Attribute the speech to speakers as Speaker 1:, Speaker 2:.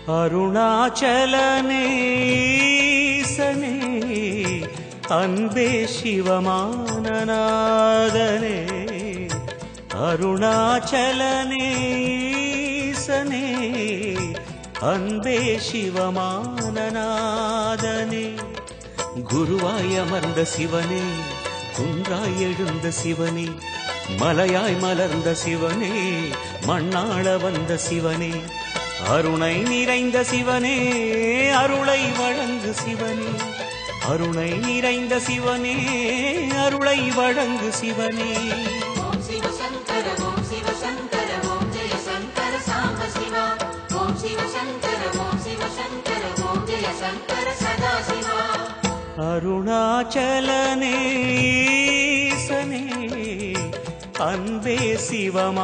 Speaker 1: அருணாச்சலனேசனே அன்பே சிவமானநாதனே அருணாச்சலனேசனே அன்பே சிவமானநாதனே குருவாய் அமர்ந்த சிவனே குன்றாய் எழுந்த சிவனே மலையாய் மலர்ந்த சிவனே மண்ணாள வந்த சிவனே அருணை நிறைந்த சிவனே அருளை வழங்கு சிவனே அருணை நிறைந்த சிவனே அருளை வழங்கு சிவனே
Speaker 2: ஓம் சிவ சங்கர ஓம் சிவ சங்கர ஓம் ஜெய சங்கர சாம்ப சிவா ஓம் சிவ சங்கர ஓம் சிவ சங்கர ஓம் ஜெய சங்கர சதா சிவா
Speaker 1: அருணாச்சலனேசனே அன்பே சிவமானநாதனே